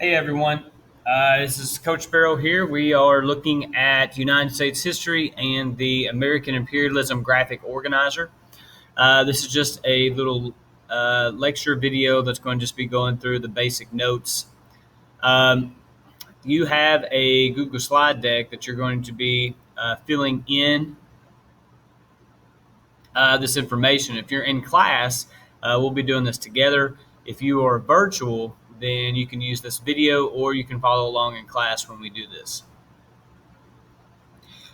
Hey everyone, this is Coach Sparrow here. We are looking at United States history and the American Imperialism graphic organizer. This is just a little lecture video that's going to just be going through the basic notes. Um, you have a Google slide deck that you're going to be filling in this information. If you're in class, we'll be doing this together. If you are virtual, then you can use this video or you can follow along in class when we do this.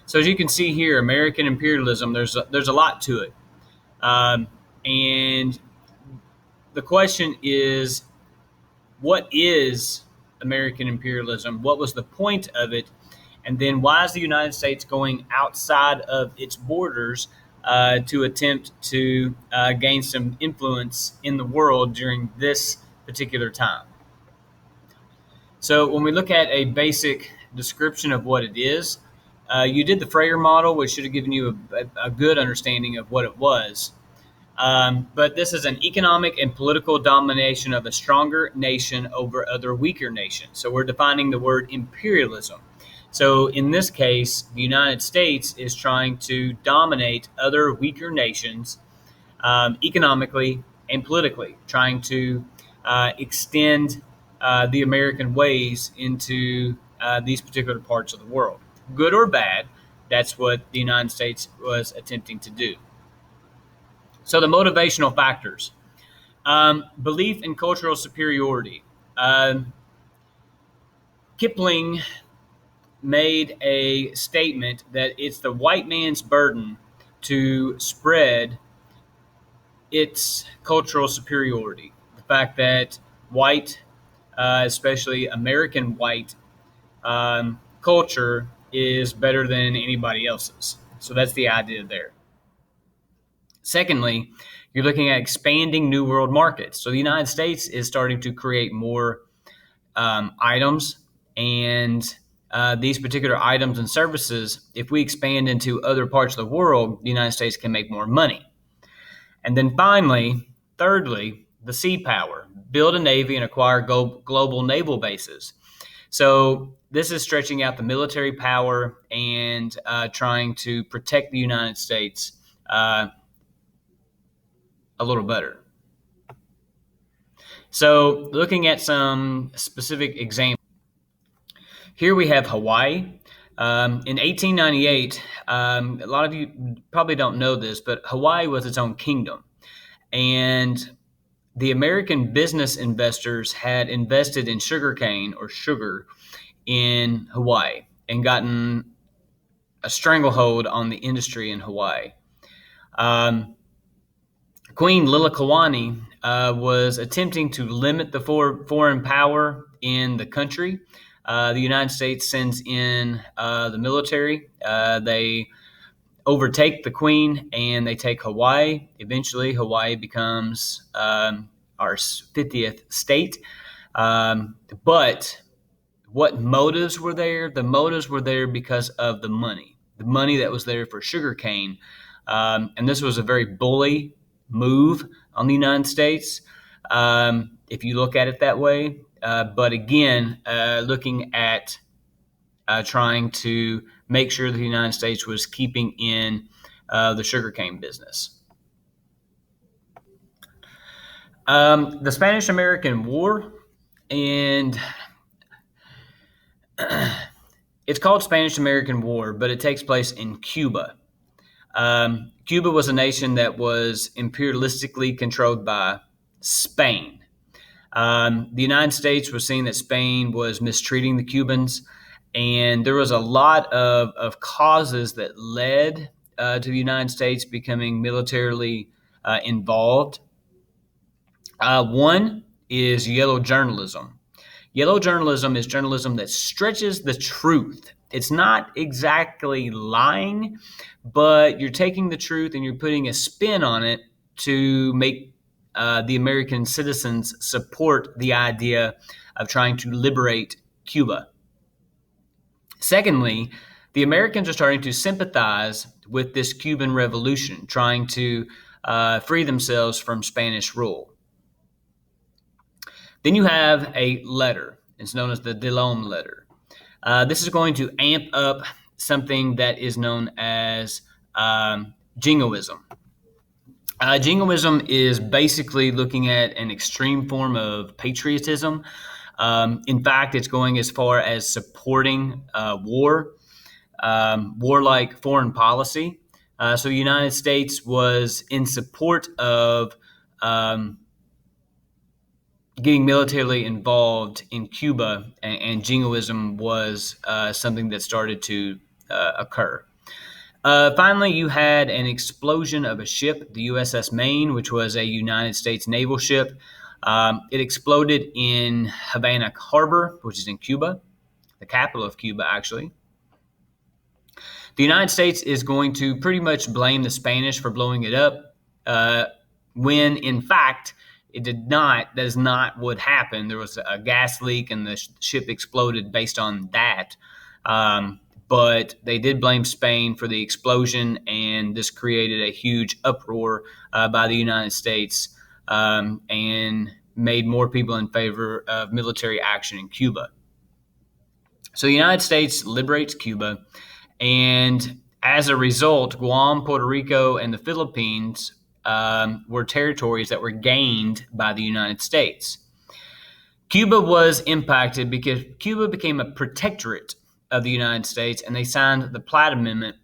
So as you can see here, American imperialism, there's a lot to it. And the question is, what is American imperialism? What was the point of it? And then why is the United States going outside of its borders to attempt to gain some influence in the world during this particular time? So when we look at a basic description of what it is, you did the Freyer model, which should have given you a good understanding of what it was. But this is an economic and political domination of a stronger nation over other weaker nations. So we're defining the word imperialism. So in this case, the United States is trying to dominate other weaker nations economically and politically, trying to extend the American ways into these particular parts of the world. Good or bad, that's what the United States was attempting to do. So the motivational factors. Belief in cultural superiority. Kipling made a statement that it's the white man's burden to spread its cultural superiority. The fact that white, especially American white culture, is better than anybody else's. So that's the idea there. Secondly, you're looking at expanding new world markets. So the United States is starting to create more items, and these particular items and services, if we expand into other parts of the world, the United States can make more money. And then finally, thirdly, the sea power, build a navy and acquire global naval bases. So this is stretching out the military power and trying to protect the United States a little better. So looking at some specific examples, here we have Hawaii. In 1898, a lot of you probably don't know this, but Hawaii was its own kingdom. And the American business investors had invested in sugarcane or sugar in Hawaii and gotten a stranglehold on the industry in Hawaii. Queen Liliuokalani was attempting to limit the foreign power in the country. The United States sends in the military. They overtake the queen and they take Hawaii. Eventually, Hawaii becomes our 50th state. But what motives were there? The motives were there because of the money that was there for sugarcane. And this was a very bully move on the United States, if you look at it that way. But again, looking at trying to make sure the United States was keeping in the sugarcane business. The Spanish-American War, and it's called Spanish-American War, but it takes place in Cuba. Cuba was a nation that was imperialistically controlled by Spain. The United States was seeing that Spain was mistreating the Cubans, and there was a lot of causes that led to the United States becoming militarily involved. One is yellow journalism. Yellow journalism is journalism that stretches the truth. It's not exactly lying, but you're taking the truth and you're putting a spin on it to make the American citizens support the idea of trying to liberate Cuba. Secondly, the Americans are starting to sympathize with this Cuban revolution, trying to free themselves from Spanish rule. Then you have a letter. It's known as the Dillon letter. This is going to amp up something that is known as jingoism. Jingoism is basically looking at an extreme form of patriotism. In fact, it's going as far as supporting warlike foreign policy. So the United States was in support of getting militarily involved in Cuba, and jingoism was something that started to occur. Finally, you had an explosion of a ship, the USS Maine, which was a United States naval ship. It exploded in Havana Harbor, which is in Cuba, the capital of Cuba, actually. The United States is going to pretty much blame the Spanish for blowing it up, when in fact it did not. That is not what happened. There was a gas leak and the ship exploded based on that. But they did blame Spain for the explosion, and this created a huge uproar by the United States, and made more people in favor of military action in Cuba. So the United States liberates Cuba, and as a result, Guam, Puerto Rico, and the Philippines were territories that were gained by the United States. Cuba was impacted because Cuba became a protectorate of the United States, and they signed the Platt Amendment,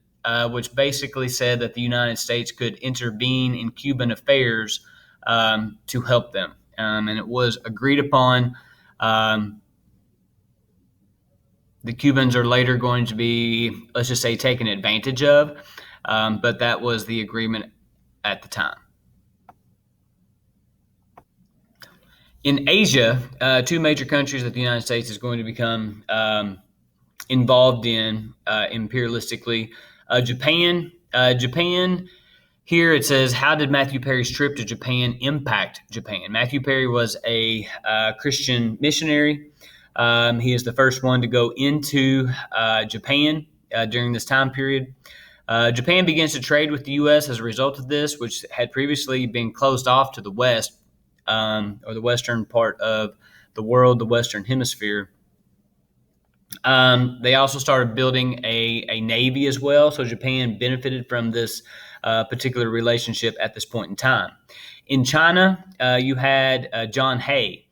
which basically said that the United States could intervene in Cuban affairs to help them. And it was agreed upon. The Cubans are later going to be, let's just say, taken advantage of, but that was the agreement at the time. In Asia, two major countries that the United States is going to become involved in imperialistically. Japan. Japan, here it says, how did Matthew Perry's trip to Japan impact Japan? Matthew Perry was a Christian missionary. He is the first one to go into Japan during this time period. Japan begins to trade with the U.S. as a result of this, which had previously been closed off to the West, or the western part of the world, the Western Hemisphere. They also started building a navy as well, so Japan benefited from this particular relationship at this point in time. In China, you had John Hay,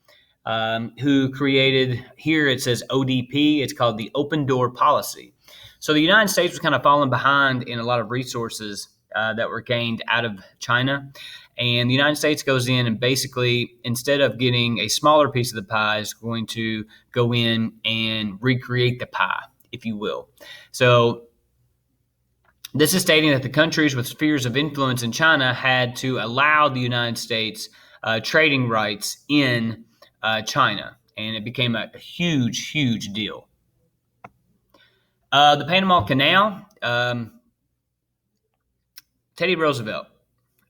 who created, here it says ODP, it's called the Open Door Policy. So the United States was kind of falling behind in a lot of resources that were gained out of China. And the United States goes in and basically, instead of getting a smaller piece of the pie, is going to go in and recreate the pie, if you will. So this is stating that the countries with spheres of influence in China had to allow the United States trading rights in China. And it became a huge, huge deal. The Panama Canal, Teddy Roosevelt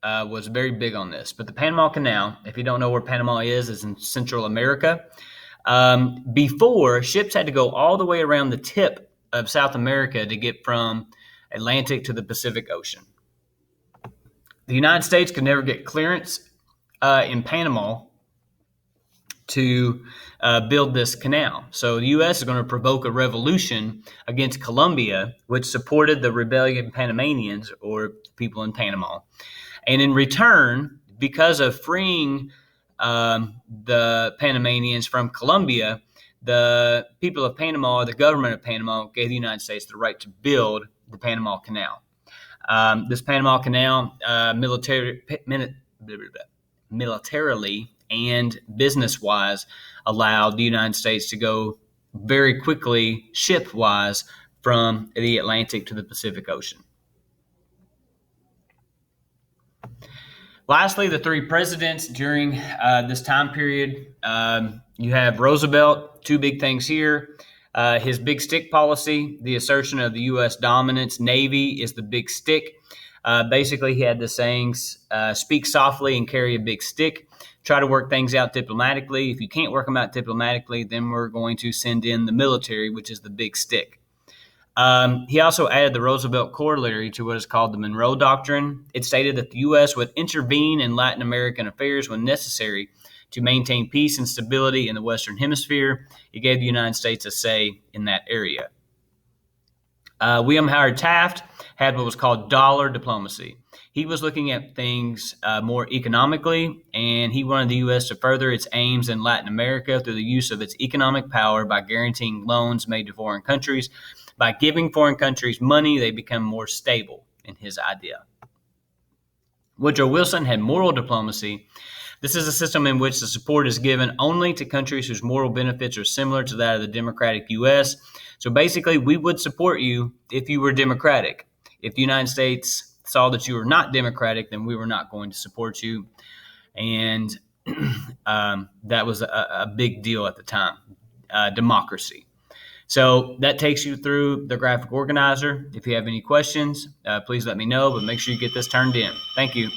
was very big on this. But the Panama Canal, if you don't know where Panama is in Central America. Before, ships had to go all the way around the tip of South America to get from Atlantic to the Pacific Ocean. The United States could never get clearance in Panama to build this canal. So the U.S. is going to provoke a revolution against Colombia, which supported the rebellion Panamanians, or people in Panama. And in return, because of freeing the Panamanians from Colombia, the people of Panama, the government of Panama, gave the United States the right to build the Panama Canal. This Panama Canal, militarily and business-wise, allowed the United States to go very quickly, ship-wise, from the Atlantic to the Pacific Ocean. Lastly, the three presidents during this time period. You have Roosevelt, two big things here. His big stick policy, the assertion of the U.S. dominance. Navy is the big stick. Basically, he had the sayings, speak softly and carry a big stick. Try to work things out diplomatically. If you can't work them out diplomatically, then we're going to send in the military, which is the big stick. He also added the Roosevelt corollary to what is called the Monroe Doctrine. It stated that the U.S. would intervene in Latin American affairs when necessary to maintain peace and stability in the Western Hemisphere. He gave the United States a say in that area. William Howard Taft had what was called dollar diplomacy. He was looking at things more economically, and he wanted the U.S. to further its aims in Latin America through the use of its economic power by guaranteeing loans made to foreign countries. By giving foreign countries money, they become more stable, in his idea. Woodrow Wilson had moral diplomacy. This is a system in which the support is given only to countries whose moral benefits are similar to that of the democratic U.S. So basically, we would support you if you were democratic. If the United States saw that you were not democratic, then we were not going to support you. And that was a big deal at the time, democracy. So that takes you through the graphic organizer. If you have any questions, please let me know, but make sure you get this turned in. Thank you.